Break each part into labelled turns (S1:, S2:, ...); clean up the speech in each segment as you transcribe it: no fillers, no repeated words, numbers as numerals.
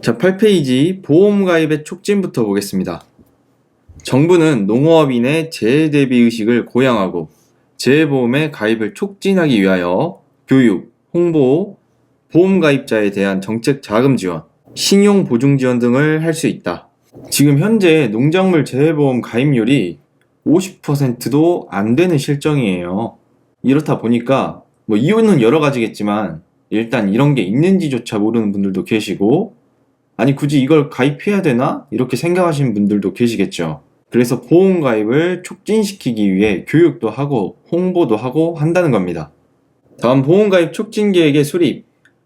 S1: 자, 8페이지 보험가입의 촉진부터 보겠습니다. 정부는 농업인의 재해 대비 의식을 고양하고 재해보험의 가입을 촉진하기 위하여 교육, 홍보, 보험가입자에 대한 정책 자금 지원, 신용 보증 지원 등을 할 수 있다. 지금 현재 농작물 재해보험 가입률이 50%도 안 되는 실정이에요. 이렇다 보니까 이유는 여러 가지겠지만 일단 이런 게 있는지조차 모르는 분들도 계시고, 아니 굳이 이걸 가입해야 되나? 이렇게 생각하시는 분들도 계시겠죠. 그래서 보험 가입을 촉진시키기 위해 교육도 하고 홍보도 하고 한다는 겁니다. 다음 보험 가입 촉진 계획의 수립.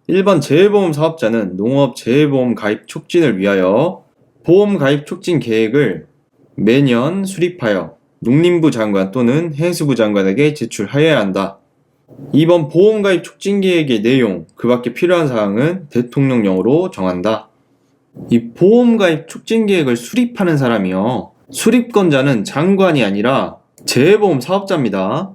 S1: 1번 재해보험 사업자는 농업 재해보험 가입 촉진을 위하여 보험 가입 촉진 계획을 매년 수립하여 농림부 장관 또는 해수부 장관에게 제출하여야 한다. 2번 보험 가입 촉진 계획의 내용, 그 밖에 필요한 사항은 대통령령으로 정한다. 이 보험 가입 촉진 계획을 수립하는 사람이요, 수립권자는 장관이 아니라 재해보험 사업자입니다.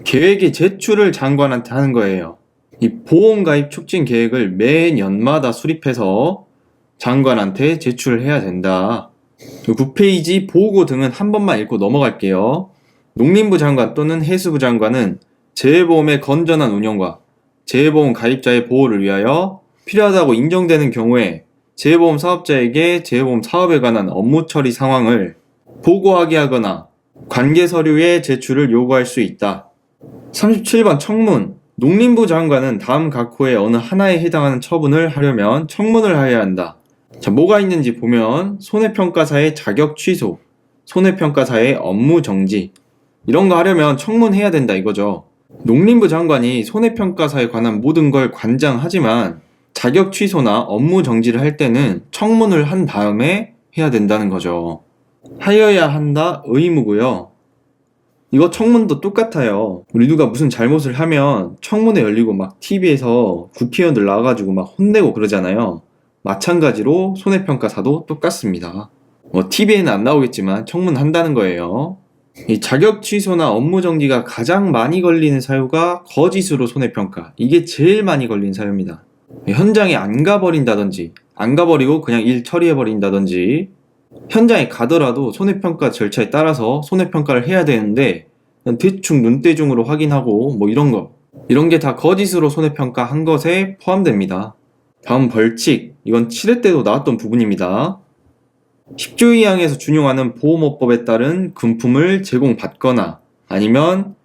S1: 계획의 제출을 장관한테 하는 거예요. 이 보험 가입 촉진 계획을 매년마다 수립해서 장관한테 제출을 해야 된다. 9페이지 보고 등은 한 번만 읽고 넘어갈게요. 농림부 장관 또는 해수부 장관은 재해보험의 건전한 운영과 재해보험 가입자의 보호를 위하여 필요하다고 인정되는 경우에 재해보험 사업자에게 재해보험 사업에 관한 업무 처리 상황을 보고하게 하거나 관계 서류의 제출을 요구할 수 있다. 37번 청문. 농림부 장관은 다음 각호의 어느 하나에 해당하는 처분을 하려면 청문을 하여야 한다. 자, 뭐가 있는지 보면 손해평가사의 자격 취소, 손해평가사의 업무 정지, 이런 거 하려면 청문해야 된다 이거죠. 농림부 장관이 손해평가사에 관한 모든 걸 관장하지만 자격 취소나 업무 정지를 할 때는 청문을 한 다음에 해야 된다는 거죠. 하여야 한다 의무고요. 이거 청문도 똑같아요. 우리 누가 무슨 잘못을 하면 청문회 열리고 막 TV에서 국회의원들 나와가지고 막 혼내고 그러잖아요. 마찬가지로 손해평가사도 똑같습니다. TV에는 안 나오겠지만 청문한다는 거예요. 이 자격 취소나 업무 정지가 가장 많이 걸리는 사유가 거짓으로 손해평가. 이게 제일 많이 걸리는 사유입니다. 현장에 안 가버린다든지, 안 가버리고 그냥 일 처리해버린다든지, 현장에 가더라도 손해평가 절차에 따라서 손해평가를 해야 되는데 대충 눈대중으로 확인하고 이런 게 다 거짓으로 손해평가 한 것에 포함됩니다. 다음 벌칙. 이건 7회 때도 나왔던 부분입니다. 10조 2항에서 준용하는 보험업법에 따른 금품을 제공받거나 아니면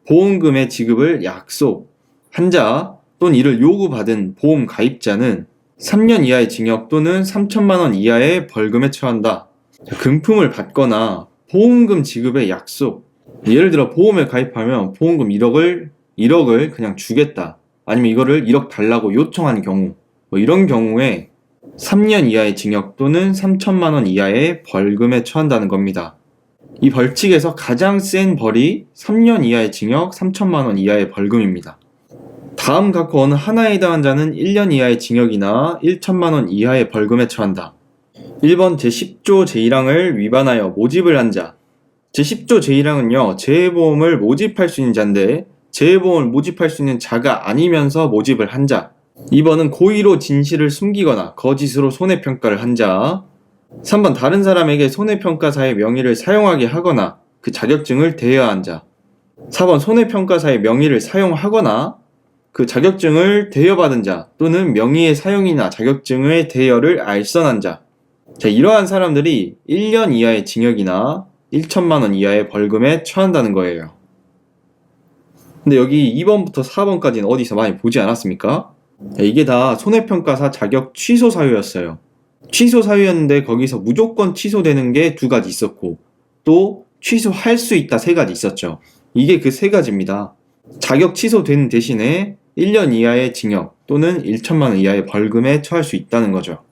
S1: 보험금의 지급을 약속한 자 또는 이를 요구받은 보험 가입자는 3년 이하의 징역 또는 3천만 원 이하의 벌금에 처한다. 금품을 받거나 보험금 지급의 약속. 예를 들어 보험에 가입하면 보험금 1억을 그냥 주겠다. 아니면 이거를 1억 달라고 요청한 경우, 이런 경우에 3년 이하의 징역 또는 3천만 원 이하의 벌금에 처한다는 겁니다. 이 벌칙에서 가장 센 벌이 3년 이하의 징역, 3천만 원 이하의 벌금입니다. 다음 각호 어느 하나에 해당한 자는 1년 이하의 징역이나 1천만 원 이하의 벌금에 처한다. 1번 제10조 제1항을 위반하여 모집을 한 자. 제10조 제1항은요, 재해보험을 모집할 수 있는 자인데 재해보험을 모집할 수 있는 자가 아니면서 모집을 한 자. 2번은 고의로 진실을 숨기거나 거짓으로 손해평가를 한 자. 3번 다른 사람에게 손해평가사의 명의를 사용하게 하거나 그 자격증을 대여한 자. 4번 손해평가사의 명의를 사용하거나 그 자격증을 대여받은 자 또는 명의의 사용이나 자격증의 대여를 알선한 자. 자, 이러한 사람들이 1년 이하의 징역이나 1천만 원 이하의 벌금에 처한다는 거예요. 근데 여기 2번부터 4번까지는 어디서 많이 보지 않았습니까? 이게 다 손해평가사 자격 취소 사유였어요. 취소 사유였는데 거기서 무조건 취소되는 게 2가지 있었고 또 취소할 수 있다 3가지 있었죠. 이게 그 3가지입니다. 자격 취소되는 대신에 1년 이하의 징역 또는 1천만 원 이하의 벌금에 처할 수 있다는 거죠.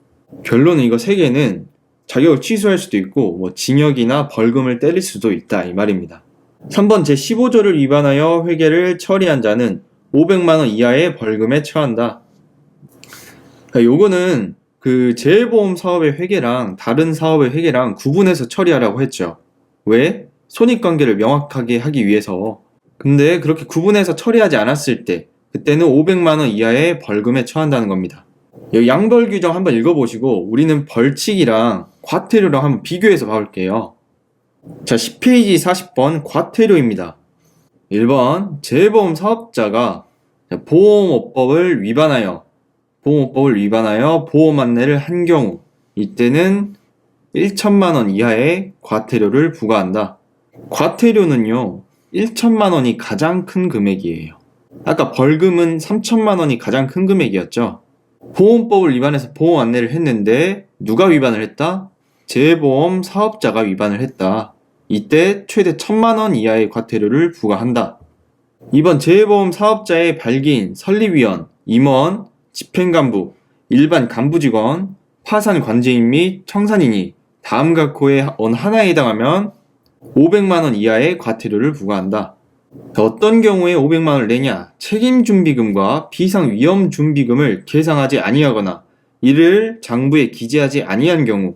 S1: 결론은 이거 3개는 자격을 취소할 수도 있고 징역이나 벌금을 때릴 수도 있다 이 말입니다. 3번 제15조를 위반하여 회계를 처리한 자는 500만 원 이하의 벌금에 처한다. 요거는 그 재해보험 사업의 회계랑 다른 사업의 회계랑 구분해서 처리하라고 했죠. 왜? 손익관계를 명확하게 하기 위해서. 근데 그렇게 구분해서 처리하지 않았을 때 그때는 500만 원 이하의 벌금에 처한다는 겁니다. 여기 양벌 규정 한번 읽어보시고 우리는 벌칙이랑 과태료랑 한번 비교해서 봐볼게요. 자, 10페이지 40번 과태료입니다. 1번 재보험 사업자가 보험업법을 위반하여 보험 안내를 한 경우 이때는 1천만 원 이하의 과태료를 부과한다. 과태료는요 1천만 원이 가장 큰 금액이에요. 아까 벌금은 3천만 원이 가장 큰 금액이었죠. 보험법을 위반해서 보험 안내를 했는데 누가 위반을 했다? 재보험 사업자가 위반을 했다. 이때 최대 1천만 원 이하의 과태료를 부과한다. 이번 재보험 사업자의 발기인, 설립위원, 임원, 집행간부, 일반 간부직원, 파산 관제인 및 청산인이 다음 각호의 어느 하나에 해당하면 500만 원 이하의 과태료를 부과한다. 어떤 경우에 500만 원을 내냐? 책임준비금과 비상위험준비금을 계상하지 아니하거나 이를 장부에 기재하지 아니한 경우.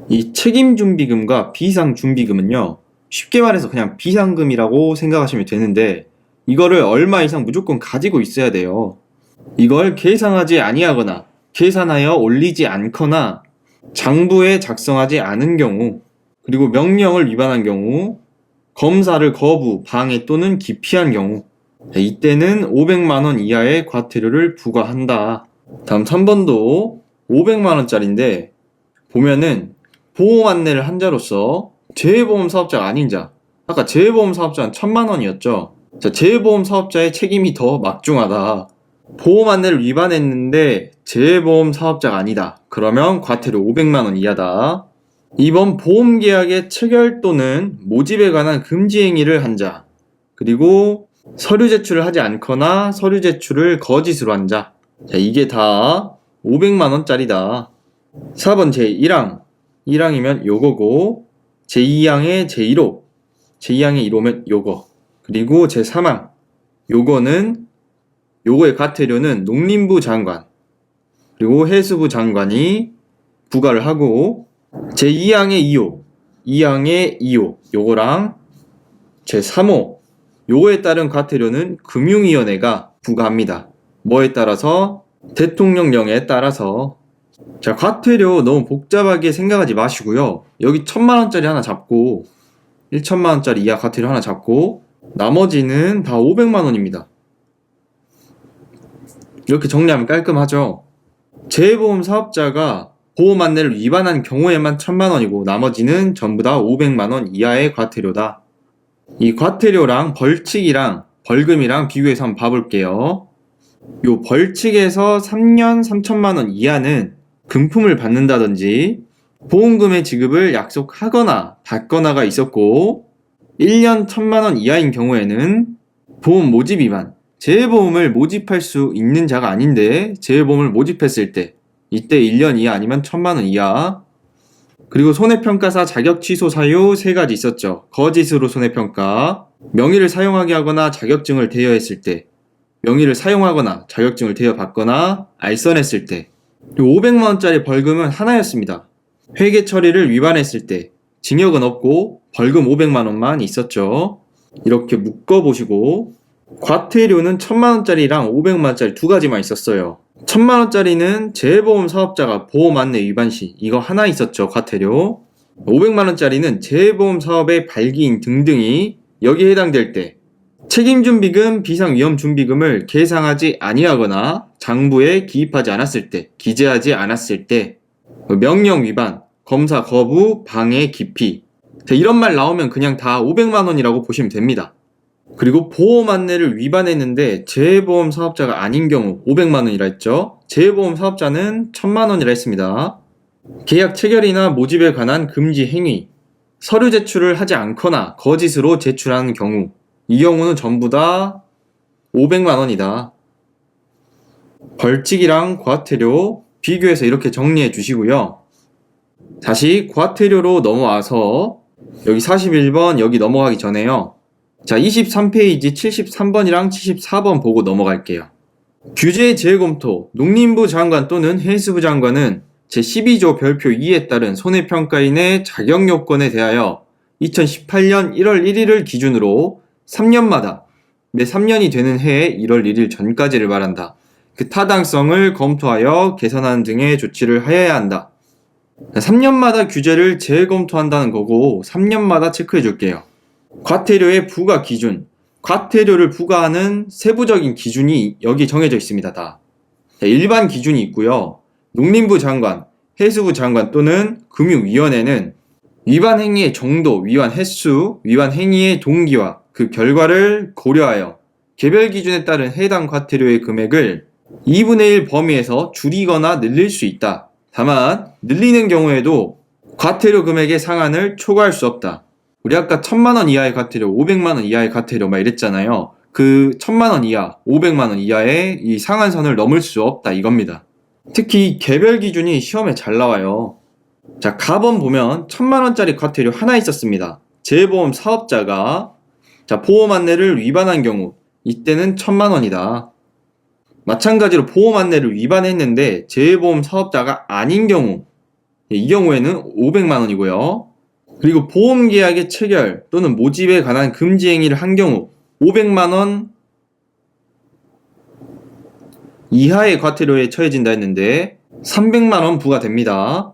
S1: 이 책임준비금과 비상준비금은요 쉽게 말해서 그냥 비상금이라고 생각하시면 되는데 이거를 얼마 이상 무조건 가지고 있어야 돼요. 이걸 계상하지 아니하거나 계산하여 올리지 않거나 장부에 작성하지 않은 경우, 그리고 명령을 위반한 경우, 검사를 거부, 방해 또는 기피한 경우, 이때는 500만 원 이하의 과태료를 부과한다. 다음 3번도 500만 원짜리인데 보면은 보험 안내를 한 자로서 재보험 사업자가 아닌 자, 아까 재보험 사업자는 1천만 원이었죠. 자, 재보험 사업자의 책임이 더 막중하다. 보험 안내를 위반했는데 재보험 사업자가 아니다. 그러면 과태료 500만 원 이하다. 이번 보험계약의 체결 또는 모집에 관한 금지 행위를 한 자, 그리고 서류 제출을 하지 않거나 서류 제출을 거짓으로 한 자. 자, 이게 다 500만 원짜리다. 4번 제1항. 1항이면 요거고, 제2항의 제1호. 제2항의 1호면 요거. 그리고 제3항. 요거의 과태료는 농림부 장관, 그리고 해수부 장관이 부과를 하고, 제2항의 2호, 2항의 2호, 요거랑 제3호, 요거에 따른 과태료는 금융위원회가 부과합니다. 뭐에 따라서? 대통령령에 따라서. 자, 과태료 너무 복잡하게 생각하지 마시고요. 여기 1천만 원짜리 하나 잡고 1천만 원짜리 이하 과태료 하나 잡고 나머지는 다 500만 원입니다. 이렇게 정리하면 깔끔하죠. 재보험 사업자가 보험 안내를 위반한 경우에만 1천만 원이고 나머지는 전부 다 500만 원 이하의 과태료다. 이 과태료랑 벌칙이랑 벌금이랑 비교해서 한번 봐볼게요. 요 벌칙에서 3년 3천만 원 이하는 금품을 받는다든지 보험금의 지급을 약속하거나 받거나가 있었고, 1년 1천만 원 이하인 경우에는 보험 모집 위반, 재보험을 모집할 수 있는 자가 아닌데 재보험을 모집했을 때 이때 1년 이하 아니면 1천만 원 이하. 그리고 손해평가사 자격 취소 사유 3가지 있었죠. 거짓으로 손해평가, 명의를 사용하게 하거나 자격증을 대여했을 때, 명의를 사용하거나 자격증을 대여받거나 알선했을 때. 500만 원짜리 벌금은 하나였습니다. 회계 처리를 위반했을 때 징역은 없고 벌금 500만 원만 있었죠. 이렇게 묶어보시고, 과태료는 1천만 원짜리랑 500만 원짜리 두 가지만 있었어요. 1천만 원짜리는 재보험 사업자가 보험 안내 위반 시 이거 하나 있었죠, 과태료. 500만 원짜리는 재보험 사업의 발기인 등등이 여기에 해당될 때 책임준비금, 비상위험준비금을 계상하지 아니하거나 장부에 기입하지 않았을 때, 기재하지 않았을 때, 명령 위반, 검사 거부, 방해, 기피. 이런 말 나오면 그냥 다 500만 원이라고 보시면 됩니다. 그리고 보험 안내를 위반했는데 재보험 사업자가 아닌 경우 500만 원이라 했죠. 재보험 사업자는 1천만 원이라 했습니다. 계약 체결이나 모집에 관한 금지 행위, 서류 제출을 하지 않거나 거짓으로 제출하는 경우, 이 경우는 전부 다 500만 원이다. 벌칙이랑 과태료 비교해서 이렇게 정리해 주시고요. 다시 과태료로 넘어와서 여기 41번 여기 넘어가기 전에요. 자, 23페이지 73번이랑 74번 보고 넘어갈게요. 규제 재검토, 농림부 장관 또는 해수부 장관은 제12조 별표 2에 따른 손해평가인의 자격요건에 대하여 2018년 1월 1일을 기준으로 3년마다 매 3년이 되는 해에 1월 1일 전까지를 말한다. 그 타당성을 검토하여 개선하는 등의 조치를 하여야 한다. 3년마다 규제를 재검토한다는 거고 3년마다 체크해 줄게요. 과태료의 부과 기준, 과태료를 부과하는 세부적인 기준이 여기 정해져 있습니다. 다. 일반 기준이 있고요. 농림부 장관, 해수부 장관 또는 금융위원회는 위반 행위의 정도, 위반 횟수, 위반 행위의 동기와 그 결과를 고려하여 개별 기준에 따른 해당 과태료의 금액을 2분의 1 범위에서 줄이거나 늘릴 수 있다. 다만 늘리는 경우에도 과태료 금액의 상한을 초과할 수 없다. 우리 아까 1000만원 이하의 과태료, 500만원 이하의 과태료 막 이랬잖아요. 그 1000만원 이하, 500만원 이하의 이 상한선을 넘을 수 없다 이겁니다. 특히 개별 기준이 시험에 잘 나와요. 자, 가번 보면 1000만원짜리 과태료 하나 있었습니다. 재보험 사업자가 보험 안내를 위반한 경우 이때는 1000만원이다. 마찬가지로 보험 안내를 위반했는데 재보험 사업자가 아닌 경우 이 경우에는 500만원이고요. 그리고 보험 계약의 체결 또는 모집에 관한 금지 행위를 한 경우 500만원 이하의 과태료에 처해진다 했는데 300만원 부과됩니다.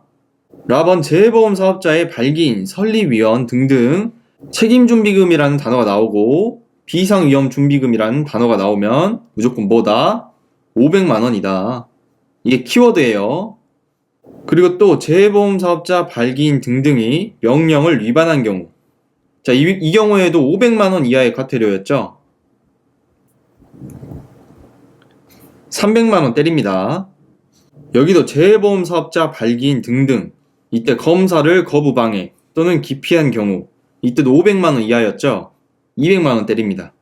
S1: 라번 재보험 사업자의 발기인, 설립위원 등등 책임준비금이라는 단어가 나오고 비상위험준비금이라는 단어가 나오면 무조건 뭐다? 500만원이다. 이게 키워드예요. 그리고 또 재보험 사업자 발기인 등등이 명령을 위반한 경우 이 경우에도 500만원 이하의 과태료였죠. 300만원 때립니다. 여기도 재보험 사업자 발기인 등등 이때 검사를 거부 방해 또는 기피한 경우 이때도 500만원 이하였죠. 200만원 때립니다.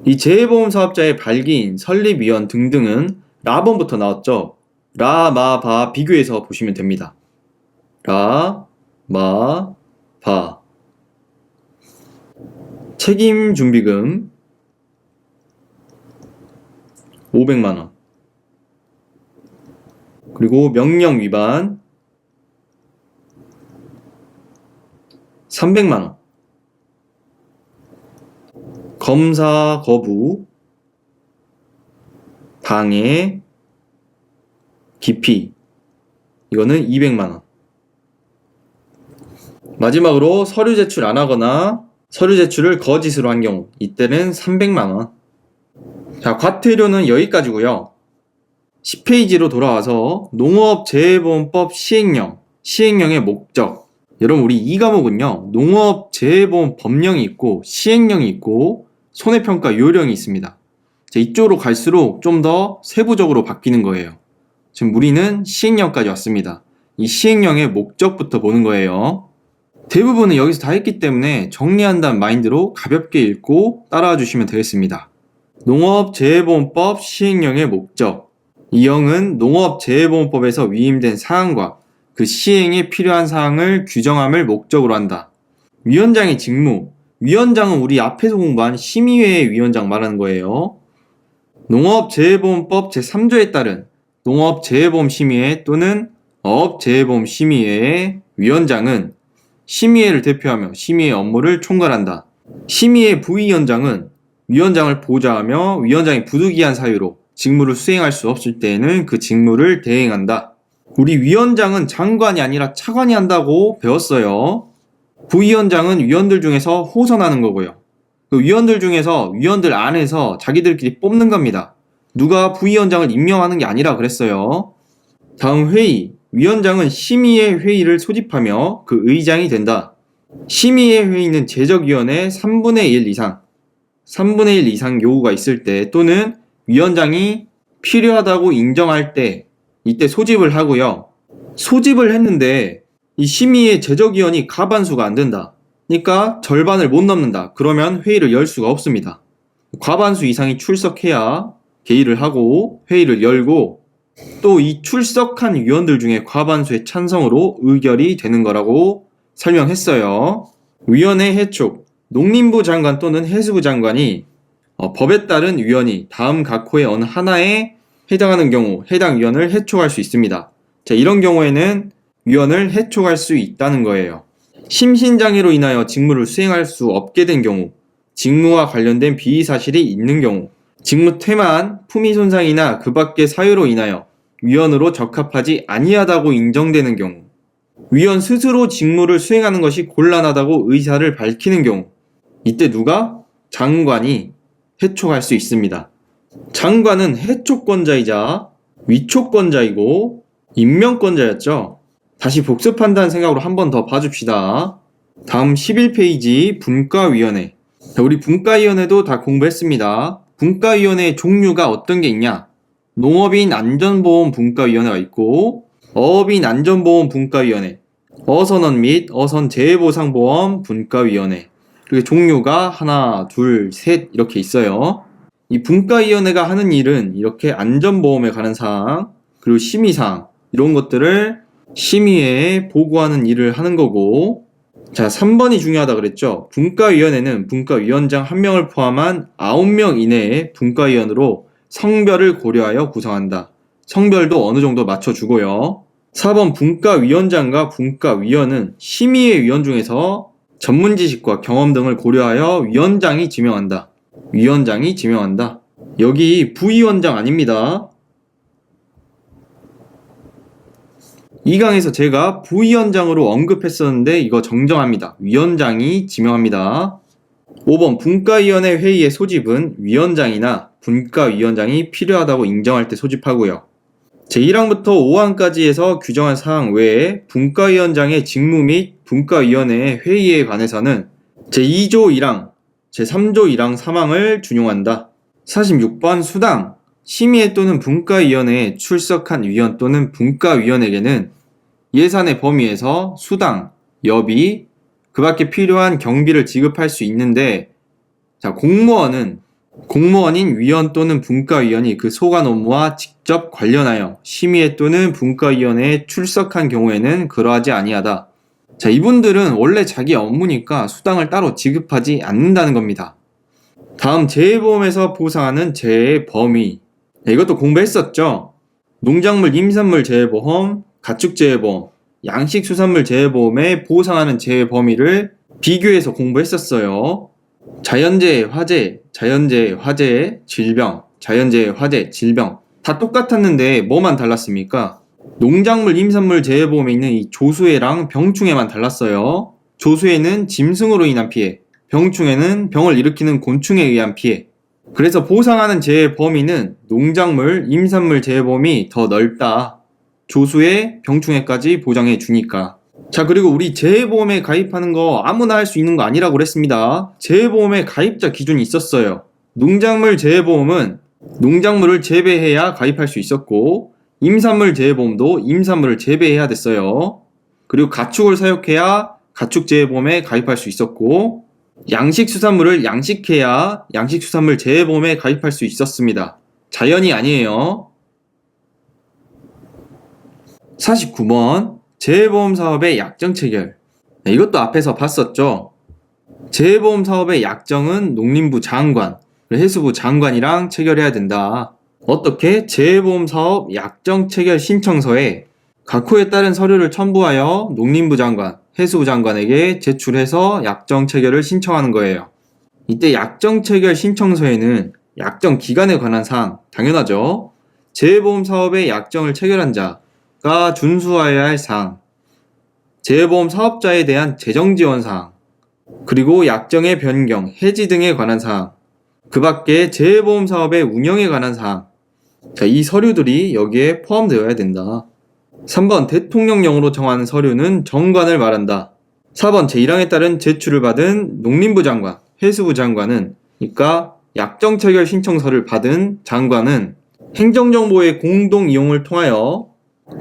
S1: 이 재보험 사업자의 발기인, 설립위원 등등은 라번부터 나왔죠. 라, 마, 바 비교해서 보시면 됩니다. 라, 마, 바 책임준비금 500만원 그리고 명령 위반 300만원 검사 거부 방해 기피 이거는 200만원 마지막으로 서류 제출 안 하거나 서류 제출을 거짓으로 한 경우 이때는 300만원. 자, 과태료는 여기까지고요. 10페이지로 돌아와서 농업재해보험법 시행령의 목적. 여러분 우리 이 과목은요. 농업재해보험 법령이 있고 시행령이 있고 손해평가 요령이 있습니다. 자, 이쪽으로 갈수록 좀 더 세부적으로 바뀌는 거예요. 지금 우리는 시행령까지 왔습니다. 이 시행령의 목적부터 보는 거예요. 대부분은 여기서 다 했기 때문에 정리한다는 마인드로 가볍게 읽고 따라와 주시면 되겠습니다. 농업재해보험법 시행령의 목적. 이 형은 농업재해보험법에서 위임된 사항과 그 시행에 필요한 사항을 규정함을 목적으로 한다. 위원장의 직무. 위원장은 우리 앞에서 공부한 심의회의 위원장 말하는 거예요. 농업재해보험법 제3조에 따른 농업재해보험심의회 또는 어업재해보험심의회의 위원장은 심의회를 대표하며 심의회 업무를 총괄한다. 심의회 부위원장은 위원장을 보좌하며 위원장이 부득이한 사유로 직무를 수행할 수 없을 때에는 그 직무를 대행한다. 우리 위원장은 장관이 아니라 차관이 한다고 배웠어요. 부위원장은 위원들 중에서 호선하는 거고요. 그 위원들 중에서 위원들 안에서 자기들끼리 뽑는 겁니다. 누가 부위원장을 임명하는 게 아니라 그랬어요. 다음 회의. 위원장은 심의회 회의를 소집하며 그 의장이 된다. 심의회 회의는 제적위원회 3분의 1 이상 요구가 있을 때 또는 위원장이 필요하다고 인정할 때 이때 소집을 하고요. 소집을 했는데 이 심의회 제적위원이 과반수가 안 된다. 그러니까 절반을 못 넘는다. 그러면 회의를 열 수가 없습니다. 과반수 이상이 출석해야 개의를 하고 회의를 열고 또 이 출석한 위원들 중에 과반수의 찬성으로 의결이 되는 거라고 설명했어요. 위원회 해촉. 농림부 장관 또는 해수부 장관이 법에 따른 위원이 다음 각 호의 어느 하나에 해당하는 경우 해당 위원을 해촉할 수 있습니다. 자, 이런 경우에는 위원을 해촉할 수 있다는 거예요. 심신장애로 인하여 직무를 수행할 수 없게 된 경우, 직무와 관련된 비의사실이 있는 경우, 직무 태만, 품위 손상이나 그 밖의 사유로 인하여 위원으로 적합하지 아니하다고 인정되는 경우, 위원 스스로 직무를 수행하는 것이 곤란하다고 의사를 밝히는 경우, 이때 누가? 장관이 해촉할 수 있습니다. 장관은 해촉권자이자 위촉권자이고 임명권자였죠. 다시 복습한다는 생각으로 한 번 더 봐줍시다. 다음 11페이지 분과위원회. 우리 분과위원회도 다 공부했습니다. 분과위원회의 종류가 어떤 게 있냐? 농업인 안전보험 분과위원회가 있고 어업인 안전보험 분과위원회, 어선원 및 어선 재해보상보험 분과위원회. 그리고 종류가 하나, 둘, 셋 이렇게 있어요. 이 분과위원회가 하는 일은 이렇게 안전보험에 관한 사항, 그리고 심의사항 이런 것들을 심의회에 보고하는 일을 하는 거고, 자 3번이 중요하다 그랬죠. 분과위원회는 분과위원장 1명을 포함한 9명 이내의 분과위원으로 성별을 고려하여 구성한다. 성별도 어느 정도 맞춰주고요. 4번 분과위원장과 분과위원은 심의회 위원 중에서 전문 지식과 경험 등을 고려하여 위원장이 지명한다. 위원장이 지명한다. 여기 부위원장 아닙니다. 이 강에서 제가 부위원장으로 언급했었는데 이거 정정합니다. 위원장이 지명합니다. 5번 분과위원회 회의의 소집은 위원장이나 분과위원장이 필요하다고 인정할 때 소집하고요. 제1항부터 5항까지에서 규정한 사항 외에 분과위원장의 직무 및 분과위원회의 회의에 관해서는 제2조 1항, 제3조 1항 3항을 준용한다. 46번 수당, 심의회 또는 분과위원회에 출석한 위원 또는 분과위원에게는 예산의 범위에서 수당, 여비, 그 밖에 필요한 경비를 지급할 수 있는데, 자, 공무원인 위원 또는 분과위원이 그 소관 업무와 직접 관련하여 심의회 또는 분과위원회에 출석한 경우에는 그러하지 아니하다. 자, 이분들은 원래 자기 업무니까 수당을 따로 지급하지 않는다는 겁니다. 다음 재해보험에서 보상하는 재해의 범위. 이것도 공부했었죠. 농작물 임산물 재해보험, 가축재해보험, 양식수산물 재해보험에 보상하는 재해 범위를 비교해서 공부했었어요. 자연재해, 화재, 자연재해, 화재, 질병, 자연재해, 화재, 질병 다 똑같았는데 뭐만 달랐습니까? 농작물 임산물 재해보험에 있는 이 조수해랑 병충해만 달랐어요. 조수해는 짐승으로 인한 피해, 병충해는 병을 일으키는 곤충에 의한 피해. 그래서 보상하는 재해 범위는 농작물, 임산물 재해보험이 더 넓다. 조수해, 병충해까지 보장해 주니까. 자, 그리고 우리 재해보험에 가입하는 거 아무나 할 수 있는 거 아니라고 그랬습니다. 재해보험에 가입자 기준이 있었어요. 농작물 재해보험은 농작물을 재배해야 가입할 수 있었고, 임산물 재해보험도 임산물을 재배해야 됐어요. 그리고 가축을 사육해야 가축 재해보험에 가입할 수 있었고, 양식수산물을 양식해야 양식수산물 재해보험에 가입할 수 있었습니다. 자연이 아니에요. 49번 재해보험 사업의 약정 체결. 이것도 앞에서 봤었죠. 재해보험 사업의 약정은 농림부 장관, 해수부 장관이랑 체결해야 된다. 어떻게? 재해보험 사업 약정 체결 신청서에 각호에 따른 서류를 첨부하여 농림부 장관, 해수부 장관에게 제출해서 약정 체결을 신청하는 거예요. 이때 약정 체결 신청서에는 약정 기간에 관한 사항, 당연하죠. 재해보험 사업의 약정을 체결한 자가 준수하여야 할 사항, 재해보험 사업자에 대한 재정지원 사항, 그리고 약정의 변경, 해지 등에 관한 사항, 그 밖에 재해보험 사업의 운영에 관한 사항. 자, 이 서류들이 여기에 포함되어야 된다. 3번 대통령령으로 정하는 서류는 정관을 말한다. 4번 제1항에 따른 제출을 받은 농림부 장관, 해수부 장관은, 그러니까 약정 체결 신청서를 받은 장관은 행정정보의 공동 이용을 통하여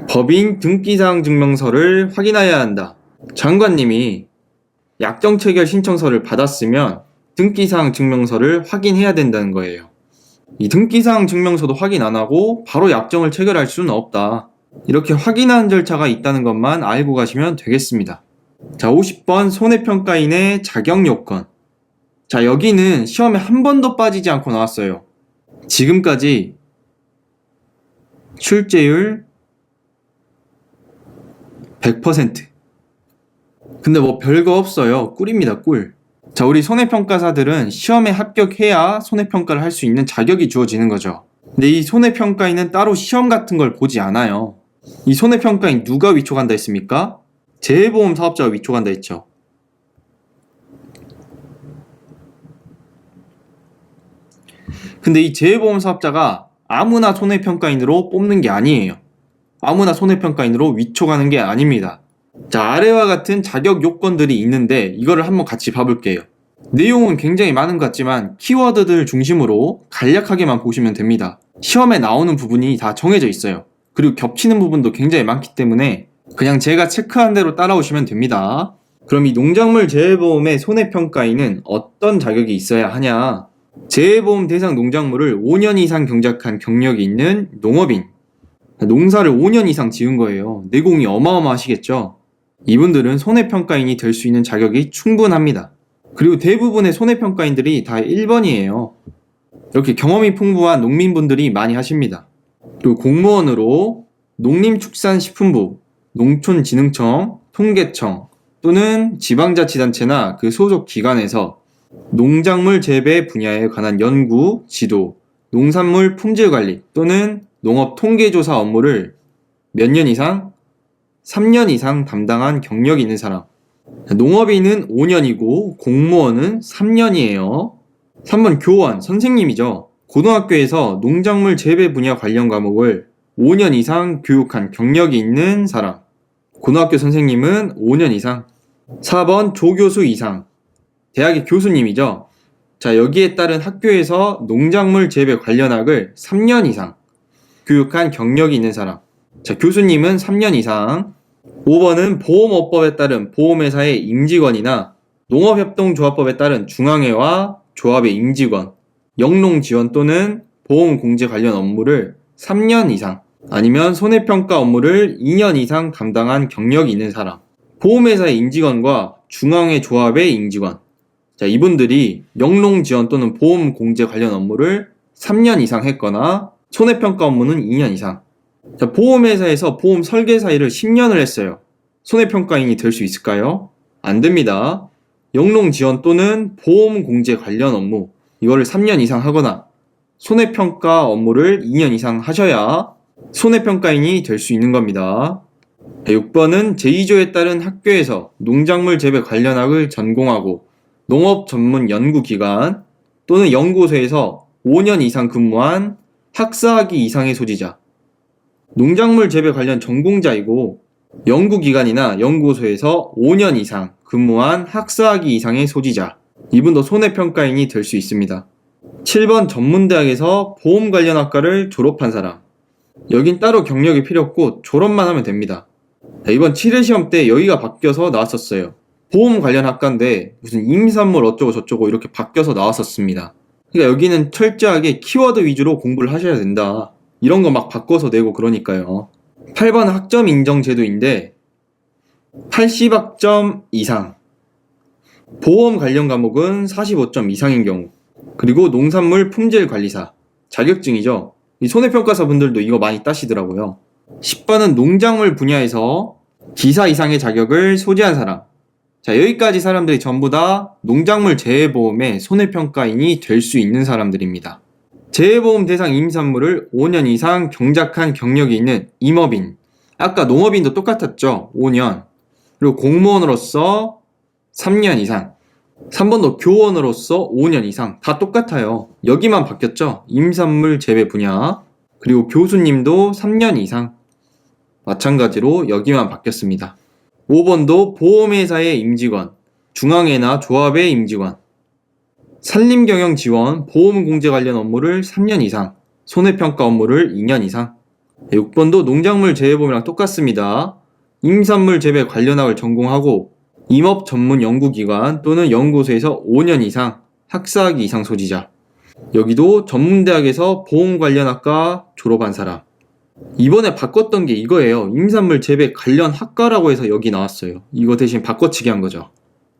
S1: 법인 등기사항 증명서를 확인해야 한다. 장관님이 약정 체결 신청서를 받았으면 등기사항 증명서를 확인해야 된다는 거예요. 이 등기사항 증명서도 확인 안 하고 바로 약정을 체결할 수는 없다. 이렇게 확인하는 절차가 있다는 것만 알고 가시면 되겠습니다. 자, 50번 손해평가인의 자격요건. 자, 여기는 시험에 한 번도 빠지지 않고 나왔어요. 지금까지 출제율 100%. 근데 뭐 별거 없어요. 꿀입니다, 꿀. 자, 우리 손해평가사들은 시험에 합격해야 손해평가를 할 수 있는 자격이 주어지는 거죠. 근데 이 손해평가인은 따로 시험 같은 걸 보지 않아요. 이 손해평가인 누가 위촉한다 했습니까? 재해보험 사업자가 위촉한다 했죠. 근데 이 재해보험 사업자가 아무나 손해평가인으로 뽑는 게 아니에요. 아무나 손해평가인으로 위촉하는 게 아닙니다. 자, 아래와 같은 자격 요건들이 있는데 이거를 한번 같이 봐볼게요. 내용은 굉장히 많은 것 같지만 키워드들 중심으로 간략하게만 보시면 됩니다. 시험에 나오는 부분이 다 정해져 있어요. 그리고 겹치는 부분도 굉장히 많기 때문에 그냥 제가 체크한 대로 따라오시면 됩니다. 그럼 이 농작물 재해보험의 손해평가인은 어떤 자격이 있어야 하냐? 재해보험 대상 농작물을 5년 이상 경작한 경력이 있는 농업인. 농사를 5년 이상 지은 거예요. 내공이 어마어마하시겠죠? 이분들은 손해평가인이 될 수 있는 자격이 충분합니다. 그리고 대부분의 손해평가인들이 다 1번이에요. 이렇게 경험이 풍부한 농민분들이 많이 하십니다. 그리고 공무원으로 농림축산식품부, 농촌진흥청, 통계청 또는 지방자치단체나 그 소속 기관에서 농작물 재배 분야에 관한 연구, 지도, 농산물 품질관리 또는 농업통계조사 업무를 몇 년 이상? 3년 이상 담당한 경력이 있는 사람. 농업인은 5년이고 공무원은 3년이에요. 3번 교원, 선생님이죠. 고등학교에서 농작물 재배 분야 관련 과목을 5년 이상 교육한 경력이 있는 사람. 고등학교 선생님은 5년 이상. 4번 조교수 이상. 대학의 교수님이죠. 자, 여기에 따른 학교에서 농작물 재배 관련 학을 3년 이상 교육한 경력이 있는 사람. 자, 교수님은 3년 이상. 5번은 보험업법에 따른 보험회사의 임직원이나 농업협동조합법에 따른 중앙회와 조합의 임직원, 영농지원 또는 보험공제 관련 업무를 3년 이상 아니면 손해평가 업무를 2년 이상 담당한 경력이 있는 사람. 보험회사의 임직원과 중앙회 조합의 임직원. 자, 이분들이 영농지원 또는 보험공제 관련 업무를 3년 이상 했거나 손해평가 업무는 2년 이상. 자, 보험회사에서 보험 설계사 일을 10년을 했어요. 손해평가인이 될 수 있을까요? 안 됩니다. 영농지원 또는 보험공제 관련 업무 이거를 3년 이상 하거나 손해평가 업무를 2년 이상 하셔야 손해평가인이 될 수 있는 겁니다. 6번은 제2조에 따른 학교에서 농작물 재배 관련 학을 전공하고 농업 전문 연구기관 또는 연구소에서 5년 이상 근무한 학사학위 이상의 소지자. 농작물 재배 관련 전공자이고 연구기관이나 연구소에서 5년 이상 근무한 학사학위 이상의 소지자. 이분도 손해평가인이 될 수 있습니다. 7번 전문대학에서 보험 관련 학과를 졸업한 사람. 여긴 따로 경력이 필요 없고 졸업만 하면 됩니다. 이번 7회 시험 때 여기가 바뀌어서 나왔었어요. 보험 관련 학과인데 무슨 임산물 어쩌고 저쩌고 이렇게 바뀌어서 나왔었습니다. 그러니까 여기는 철저하게 키워드 위주로 공부를 하셔야 된다. 이런 거 막 바꿔서 내고 그러니까요. 8번 학점 인정 제도인데 80학점 이상. 보험 관련 과목은 45점 이상인 경우. 그리고 농산물 품질 관리사. 자격증이죠. 이 손해평가사 분들도 이거 많이 따시더라고요. 10번은 농작물 분야에서 기사 이상의 자격을 소지한 사람. 자, 여기까지 사람들이 전부 다 농작물 재해보험의 손해평가인이 될 수 있는 사람들입니다. 재해보험 대상 임산물을 5년 이상 경작한 경력이 있는 임업인. 아까 농업인도 똑같았죠? 5년. 그리고 공무원으로서 3년 이상. 3번도 교원으로서 5년 이상. 다 똑같아요. 여기만 바뀌었죠? 임산물 재배 분야. 그리고 교수님도 3년 이상. 마찬가지로 여기만 바뀌었습니다. 5번도 보험회사의 임직원, 중앙회나 조합의 임직원, 산림경영지원, 보험공제 관련 업무를 3년 이상, 손해평가 업무를 2년 이상. 6번도 농작물 재해보험이랑 똑같습니다. 임산물 재배 관련 학을 전공하고 임업 전문 연구기관 또는 연구소에서 5년 이상, 학사학위 이상 소지자. 여기도 전문대학에서 보험 관련 학과 졸업한 사람. 이번에 바꿨던 게 이거예요. 임산물 재배 관련 학과라고 해서 여기 나왔어요. 이거 대신 바꿔치기 한 거죠.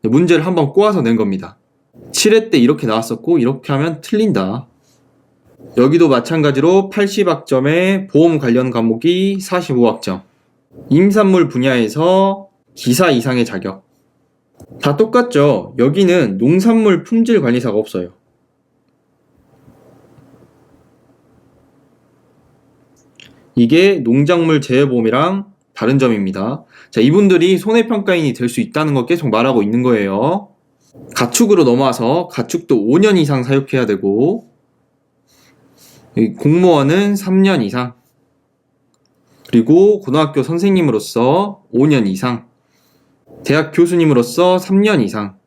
S1: 문제를 한번 꼬아서 낸 겁니다. 7회 때 이렇게 나왔었고 이렇게 하면 틀린다. 여기도 마찬가지로 80학점에 보험 관련 과목이 45학점. 임산물 분야에서 기사 이상의 자격. 다 똑같죠? 여기는 농산물 품질 관리사가 없어요. 이게 농작물 재해보험이랑 다른 점입니다. 자, 이분들이 손해평가인이 될 수 있다는 거 계속 말하고 있는 거예요. 가축으로 넘어와서 가축도 5년 이상 사육해야 되고, 공무원은 3년 이상, 그리고 고등학교 선생님으로서 5년 이상, 대학 교수님으로서 3년 이상,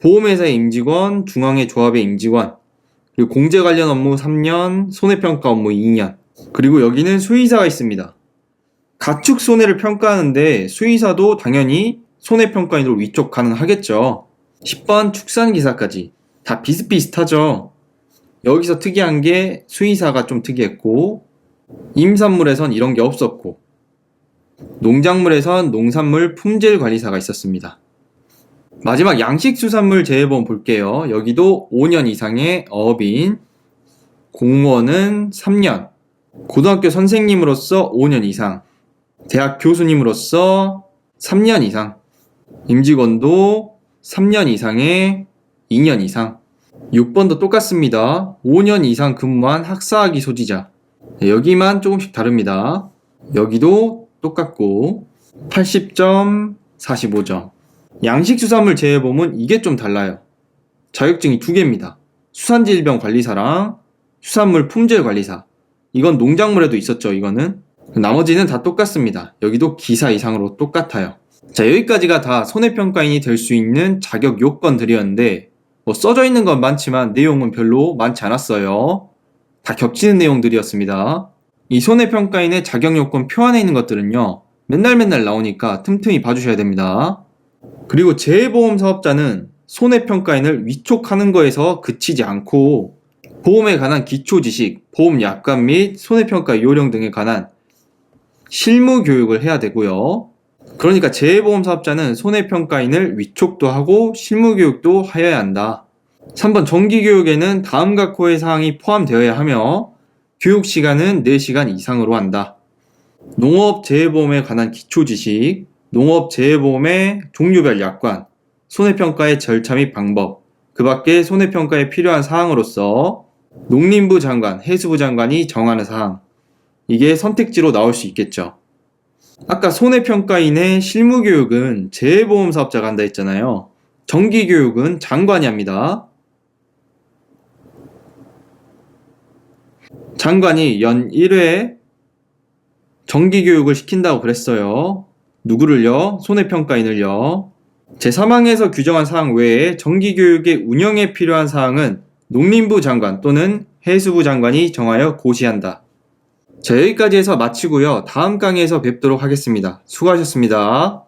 S1: 보험회사의 임직원, 중앙회 조합의 임직원, 그리고 공제 관련 업무 3년, 손해평가 업무 2년, 그리고 여기는 수의사가 있습니다. 가축 손해를 평가하는데 수의사도 당연히 손해평가인으로 위촉 가능하겠죠. 10번 축산기사까지 다 비슷비슷하죠. 여기서 특이한 게 수의사가 좀 특이했고, 임산물에선 이런 게 없었고, 농작물에선 농산물 품질관리사가 있었습니다. 마지막 양식수산물 재해보험 볼게요. 여기도 5년 이상의 어업인, 공무원은 3년, 고등학교 선생님으로서 5년 이상, 대학 교수님으로서 3년 이상, 임직원도 3년 이상의 2년 이상. 6번도 똑같습니다. 5년 이상 근무한 학사학위 소지자. 여기만 조금씩 다릅니다. 여기도 똑같고 80점, 45점. 양식수산물 재해보험은 이게 좀 달라요. 자격증이 2개입니다. 수산질병관리사랑 수산물 품질관리사. 이건 농작물에도 있었죠, 이거는. 나머지는 다 똑같습니다. 여기도 기사 이상으로 똑같아요. 자, 여기까지가 다 손해평가인이 될 수 있는 자격 요건들이었는데, 써져 있는 건 많지만 내용은 별로 많지 않았어요. 다 겹치는 내용들이었습니다. 이 손해평가인의 자격 요건 표 안에 있는 것들은요, 맨날 나오니까 틈틈이 봐주셔야 됩니다. 그리고 재해보험 사업자는 손해평가인을 위촉하는 거에서 그치지 않고, 보험에 관한 기초지식, 보험 약관 및 손해평가 요령 등에 관한 실무 교육을 해야 되고요. 그러니까 재해보험 사업자는 손해평가인을 위촉도 하고 실무 교육도 하여야 한다. 3번 정기교육에는 다음과 코의 사항이 포함되어야 하며 교육 시간은 4시간 이상으로 한다. 농업 재해보험에 관한 기초지식, 농업 재해보험의 종류별 약관, 손해평가의 절차 및 방법, 그 밖에 손해평가에 필요한 사항으로서 농림부 장관, 해수부 장관이 정하는 사항, 이게 선택지로 나올 수 있겠죠. 아까 손해평가인의 실무교육은 재해보험 사업자가 한다 했잖아요. 정기교육은 장관이 합니다. 장관이 연 1회 정기교육을 시킨다고 그랬어요. 누구를요? 손해평가인을요. 제3항에서 규정한 사항 외에 정기교육의 운영에 필요한 사항은 농림부 장관 또는 해수부 장관이 정하여 고시한다. 자, 여기까지 해서 마치고요. 다음 강의에서 뵙도록 하겠습니다. 수고하셨습니다.